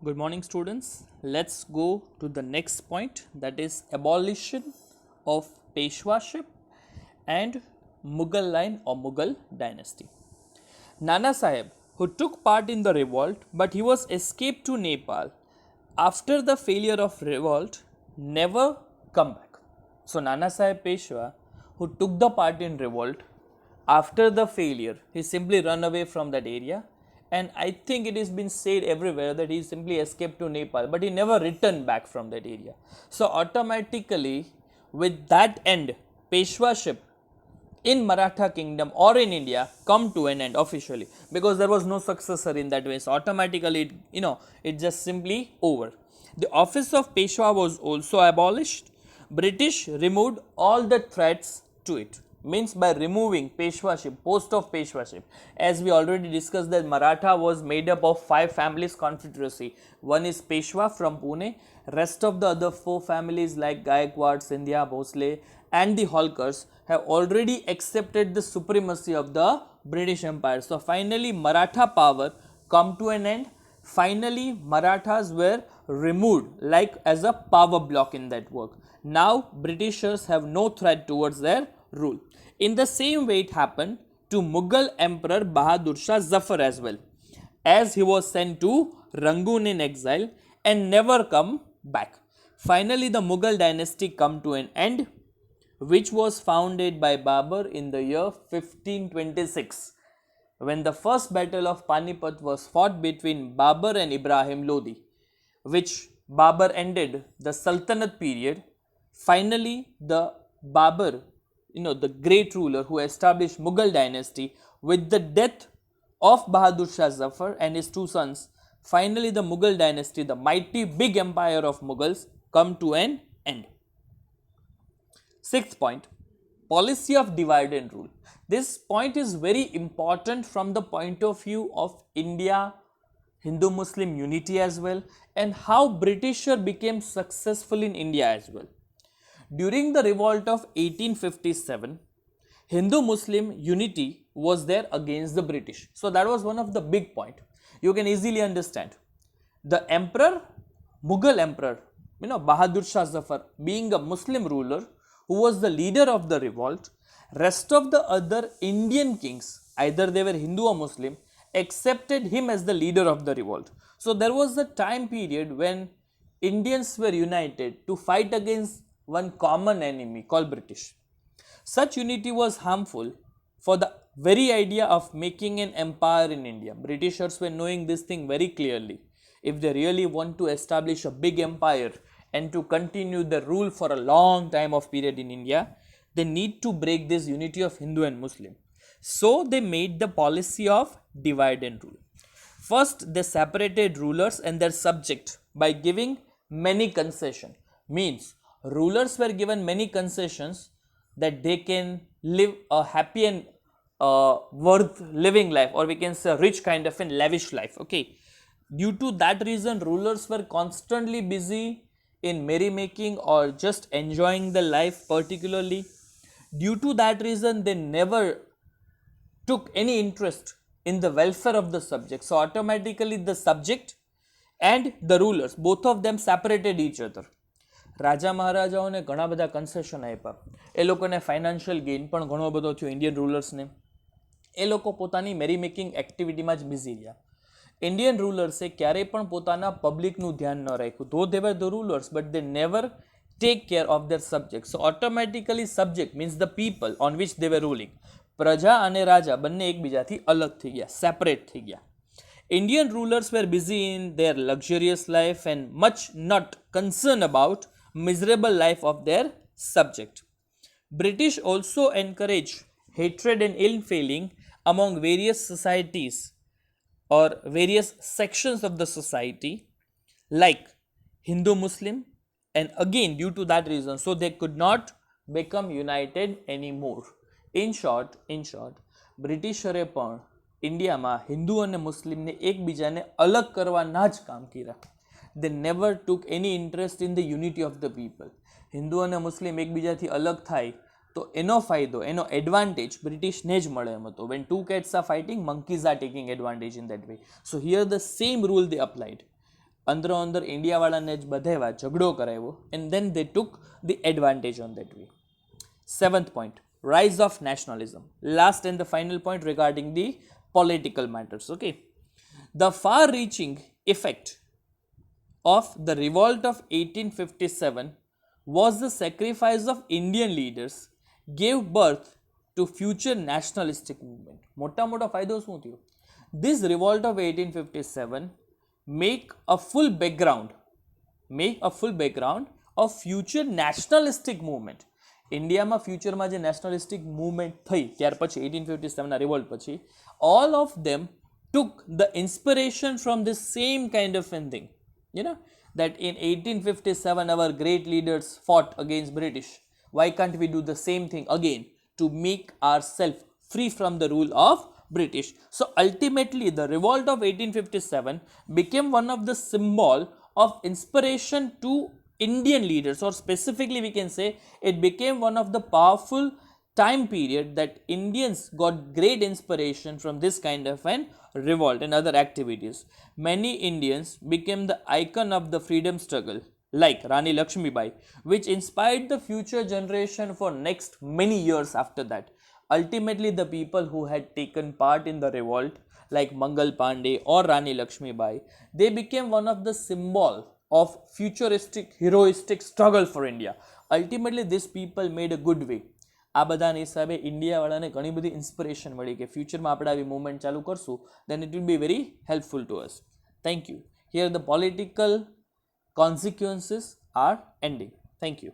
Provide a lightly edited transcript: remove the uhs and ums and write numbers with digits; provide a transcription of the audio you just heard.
Good morning, students. Let's go to the next point, that is abolition of Peshwaship and Mughal line or Mughal dynasty. Nana Sahib, who took part in the revolt but he was escaped to Nepal after the failure of revolt, never come back. So Nana Sahib Peshwa, who took the part in revolt, after the failure, he simply run away from that area, and I think it has been said everywhere that he simply escaped to Nepal, but he never returned back from that area. So automatically, with that end, Peshwaship in Maratha kingdom or in India come to an end officially, because there was no successor in that way. So automatically, it just simply over. The office of Peshwa was also abolished. British removed all the threats to it. Means by removing Peshwaship, post of Peshwaship, as we already discussed that Maratha was made up of 5 families confederacy. One is Peshwa from Pune, rest of the other 4 families like Gaikwad, Scindia, Bhosle and the Holkars have already accepted the supremacy of the British Empire. So finally Maratha power come to an end. Finally Marathas were removed like as a power block in that work. Now Britishers have no threat towards their rule. In the same way it happened to Mughal Emperor Bahadur Shah Zafar as well, as he was sent to Rangoon in exile and never come back. Finally the Mughal dynasty come to an end, which was founded by Babur in the year 1526, when the first battle of Panipat was fought between Babur and Ibrahim Lodi, which Babur ended the Sultanate period. Finally the Babur, the great ruler who established Mughal dynasty, with the death of Bahadur Shah Zafar and his 2 sons, finally the Mughal dynasty, the mighty big empire of Mughals, come to an end. 6th point, policy of divide and rule. This point is very important from the point of view of India, Hindu-Muslim unity as well, and how Britisher became successful in India as well. During the revolt of 1857, Hindu-Muslim unity was there against the British. So that was one of the big point. You can easily understand. The emperor, Mughal emperor, Bahadur Shah Zafar, being a Muslim ruler who was the leader of the revolt, rest of the other Indian kings, either they were Hindu or Muslim, accepted him as the leader of the revolt. So there was a time period when Indians were united to fight against one common enemy called British. Such unity was harmful for the very idea of making an empire in India. Britishers were knowing this thing very clearly. If they really want to establish a big empire and to continue the rule for a long time of period in India, they need to break this unity of Hindu and Muslim. So they made the policy of divide and rule. First, they separated rulers and their subject by giving many concessions. Means rulers were given many concessions that they can live a happy and worth living life, or we can say a rich kind of a lavish life. Okay, due to that reason rulers were constantly busy in merrymaking or just enjoying the life. Particularly due to that reason they never took any interest in the welfare of the subject. So automatically the subject and the rulers, both of them separated each other. રાજા મહારાજાઓને ઘણા બધા concession આપ્યા, એ લોકોને financial gain પણ ઘણો બધો થયો Indian રૂલર્સને. એ લોકો પોતાની મેરી મેકિંગ એક્ટિવિટીમાં જ બિઝી રહ્યા. ઇન્ડિયન રૂલર્સે ક્યારેય પણ પોતાના પબ્લિકનું ધ્યાન ન રાખ્યું. Though they were the rulers but they never take care of their subject. So automatically subject means the people on which they were ruling, પ્રજા અને રાજા બંને એકબીજાથી અલગ થઈ ગયા, સેપરેટ થઈ ગયા. Indian rulers were busy in their luxurious life and much not concerned about miserable life of their subject. British also encouraged hatred and ill feeling among various societies or various sections of the society like Hindu Muslim, and again due to that reason so they could not become united anymore. In short બ્રિટિશરે પણ ઇન્ડિયામાં હિન્દુ અને મુસ્લિમને એકબીજાને અલગ કરવાના જ કામ કર્યા. They never took any interest in the unity of the people. Hindu અને મુસ્લિમ એકબીજાથી અલગ થાય તો એનો ફાયદો, એનો એડવાન્ટેજ બ્રિટિશને જ મળે એમ હતો. When two cats are fighting, monkeys are taking advantage in that way. So here the same rule they applied. અંદરો અંદર ઇન્ડિયાવાળાને જ બધેવા ઝઘડો કરાવ્યો and then they took the advantage on that way. Seventh point, rise of nationalism. Last and the final point regarding the political matters. Okay, the far-reaching effect of the revolt of 1857 was the sacrifice of Indian leaders gave birth to future nationalistic movement. મોટા મોટા ફાયદો શું થયો? This revolt of 1857 make a full background of future nationalistic movement. ઇન્ડિયામાં ફ્યુચરમાં જે નેશનલિસ્ટિક movement થઈ ત્યાર પછી 1857ના રિવોલ્ટ પછી all of them took the inspiration from the same kind of thing, you know, that in 1857 our great leaders fought against British. Why can't we do the same thing again to make ourselves free from the rule of British? So ultimately the revolt of 1857 became one of the symbol of inspiration to Indian leaders, or specifically we can say it became one of the powerful time period that Indians got great inspiration from this kind of an revolt and other activities. Many Indians became the icon of the freedom struggle, like Rani Lakshmibai, which inspired the future generation for next many years after that. Ultimately, the people who had taken part in the revolt, like Mangal Pandey or Rani Lakshmibai, they became one of the symbol of futuristic, heroistic struggle for India. Ultimately, these people made a good way. આ બધાના હિસાબે ઇન્ડિયાવાળાને ઘણી બધી inspiration મળી કે ફ્યુચરમાં આપણે આવી મૂવમેન્ટ ચાલુ કરશું then it will be very helpful to us. Thank you. Here the political consequences are ending. Thank you.